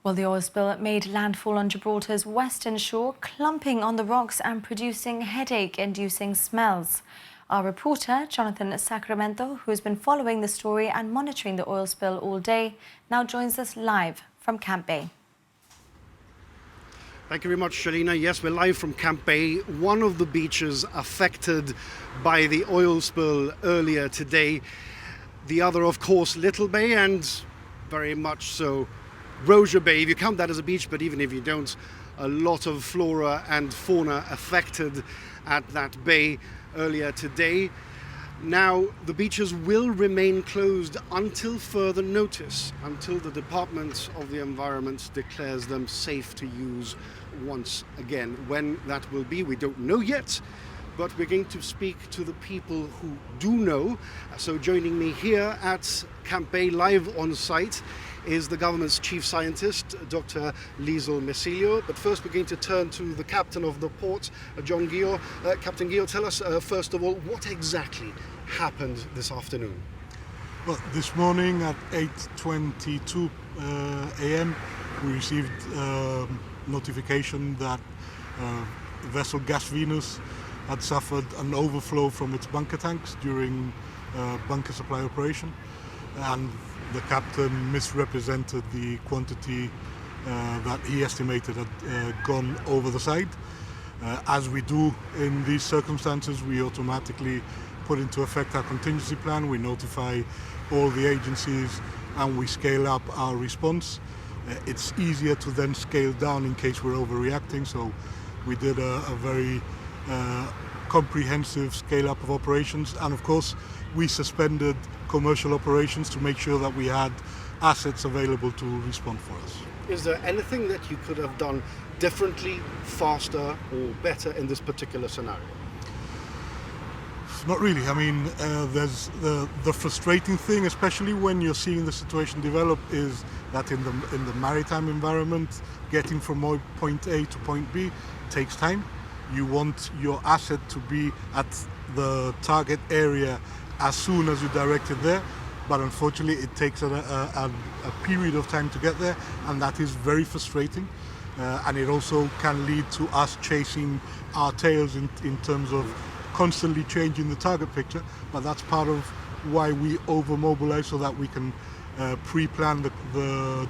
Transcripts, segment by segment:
Well, the oil spill made landfall on Gibraltar's western shore, clumping on the rocks and producing headache-inducing smells. Our reporter, Jonathan Sacramento, who has been following the story and monitoring the oil spill all day, now joins us live from Camp Bay. Thank you very much, Shalina. Yes, we're live from Camp Bay, one of the beaches affected by the oil spill earlier today. The other, of course, Little Bay, and very much so Rosia Bay, if you count that as a beach, but even if you don't, a lot of flora and fauna affected at that bay earlier today. Now, the beaches will remain closed until further notice, until the Department of the Environment declares them safe to use once again. When that will be, we don't know yet, but we're going to speak to the people who do know. So joining me here at Camp Bay live on site is the government's chief scientist, Dr. Liesl Mesilio. But first we're going to turn to the captain of the port, Ghio. Captain Ghio, tell us first of all, what exactly happened this afternoon? Well, this morning at 8:22 a.m. we received notification that vessel Gas Venus had suffered an overflow from its bunker tanks during bunker supply operation, and the captain misrepresented the quantity that he estimated had gone over the side. As we do in these circumstances, we automatically put into effect our contingency plan. We notify all the agencies and we scale up our response. It's easier to then scale down in case we're overreacting, so we did a very comprehensive scale up of operations, and of course we suspended commercial operations to make sure that we had assets available to respond for us. Is there anything that you could have done differently, faster or better in this particular scenario? Not really. I mean, there's the frustrating thing, especially when you're seeing the situation develop, is that in the maritime environment, getting from point A to point B takes time. You want your asset to be at the target area as soon as you direct it there, but unfortunately it takes a period of time to get there, and that is very frustrating. And it also can lead to us chasing our tails in terms of constantly changing the target picture, but that's part of why we over-mobilize, so that we can pre-plan the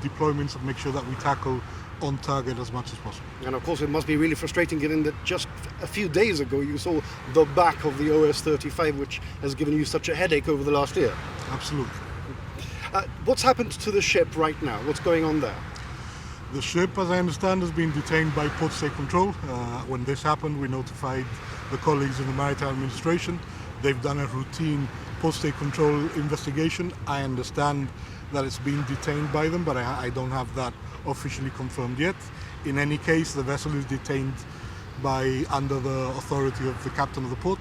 deployments and make sure that we tackle on target as much as possible. And of course it must be really frustrating, given that just a few days ago you saw the back of the OS-35, which has given you such a headache over the last year. Absolutely. What's happened to the ship right now? What's going on there? The ship, as I understand, has been detained by Port State Control. When this happened, we notified the colleagues in the Maritime Administration. They've done a routine Port State Control investigation. I understand that it's been detained by them, but I don't have that officially confirmed yet. In any case, the vessel is detained under the authority of the captain of the port,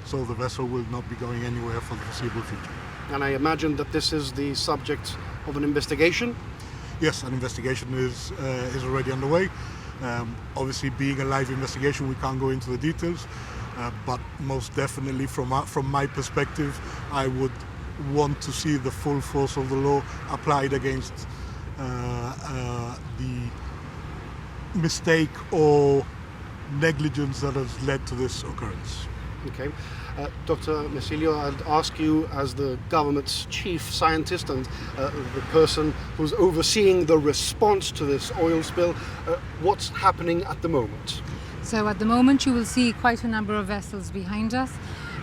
so the vessel will not be going anywhere for the foreseeable future. And I imagine that this is the subject of an investigation? Yes, an investigation is already underway. Obviously, being a live investigation, we can't go into the details, but most definitely from my perspective, I would want to see the full force of the law applied against the mistake or negligence that has led to this occurrence. Okay. Dr. Mesilio, I'd ask you, as the government's chief scientist and the person who's overseeing the response to this oil spill, what's happening at the moment? So at the moment you will see quite a number of vessels behind us.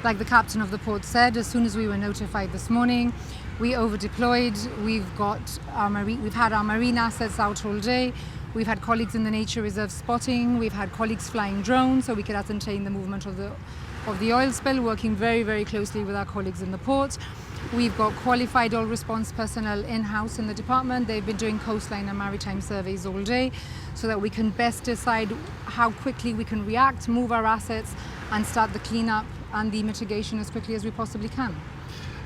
Like the captain of the port said, as soon as we were notified this morning, we over-deployed. We've had our marine assets out all day. We've had colleagues in the nature reserve spotting. We've had colleagues flying drones so we could ascertain the movement of the oil spill, working very, very closely with our colleagues in the port. We've got qualified oil response personnel in-house in the department. They've been doing coastline and maritime surveys all day so that we can best decide how quickly we can react, move our assets and start the cleanup and the mitigation as quickly as we possibly can.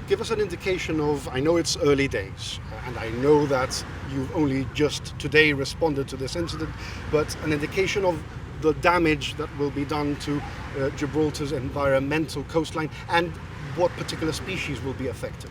Give us an indication of, I know it's early days, and I know that you've only just today responded to this incident, but an indication of the damage that will be done to Gibraltar's environmental coastline and what particular species will be affected.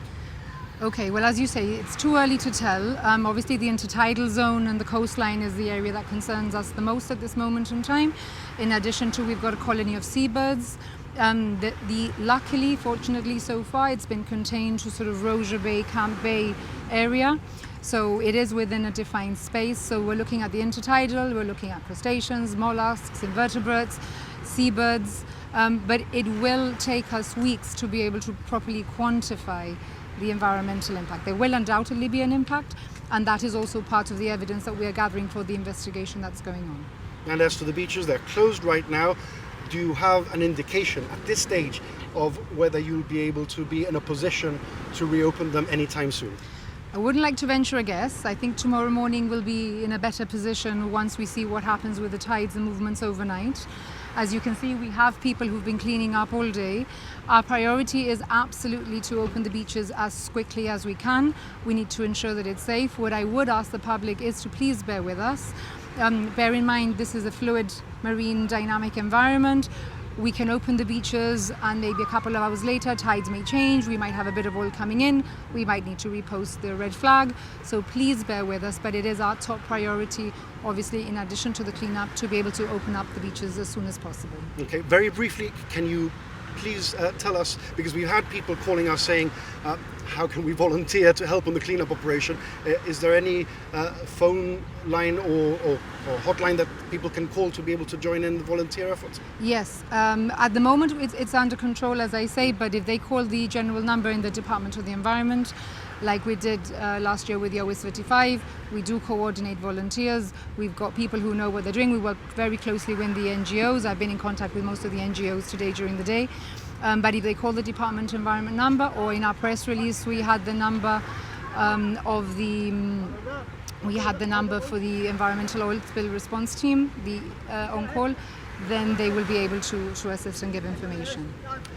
Okay, well, as you say, it's too early to tell. Obviously, the intertidal zone and the coastline is the area that concerns us the most at this moment in time. In addition to, we've got a colony of seabirds. Luckily, fortunately, so far, it's been contained to sort of Rosia Bay, Camp Bay area. So it is within a defined space. So we're looking at the intertidal, we're looking at crustaceans, mollusks, invertebrates, seabirds. But it will take us weeks to be able to properly quantify the environmental impact. There will undoubtedly be an impact, and that is also part of the evidence that we are gathering for the investigation that's going on. And as to the beaches, they're closed right now. Do you have an indication at this stage of whether you'll be able to be in a position to reopen them anytime soon? I wouldn't like to venture a guess. I think tomorrow morning we'll be in a better position once we see what happens with the tides and movements overnight. As you can see, we have people who've been cleaning up all day. Our priority is absolutely to open the beaches as quickly as we can. We need to ensure that it's safe. What I would ask the public is to please bear with us. Bear in mind, this is a fluid marine dynamic environment. We can open the beaches and maybe a couple of hours later tides may change, we might have a bit of oil coming in, we might need to repost the red flag. So please bear with us, but it is our top priority, obviously, in addition to the cleanup, to be able to open up the beaches as soon as possible. Okay, very briefly, can you please tell us, because we've had people calling us saying, how can we volunteer to help on the cleanup operation? Is there any phone line or hotline that people can call to be able to join in the volunteer efforts? Yes, at the moment it's under control, as I say, but if they call the general number in the Department of the Environment, like we did last year with the OS 35, we do coordinate volunteers. We've got people who know what they're doing. We work very closely with the NGOs. I've been in contact with most of the NGOs today during the day. But if they call the Department of Environment number, or in our press release we had the number for the Environmental Oil Spill Response Team, the on-call, then they will be able to assist and give information.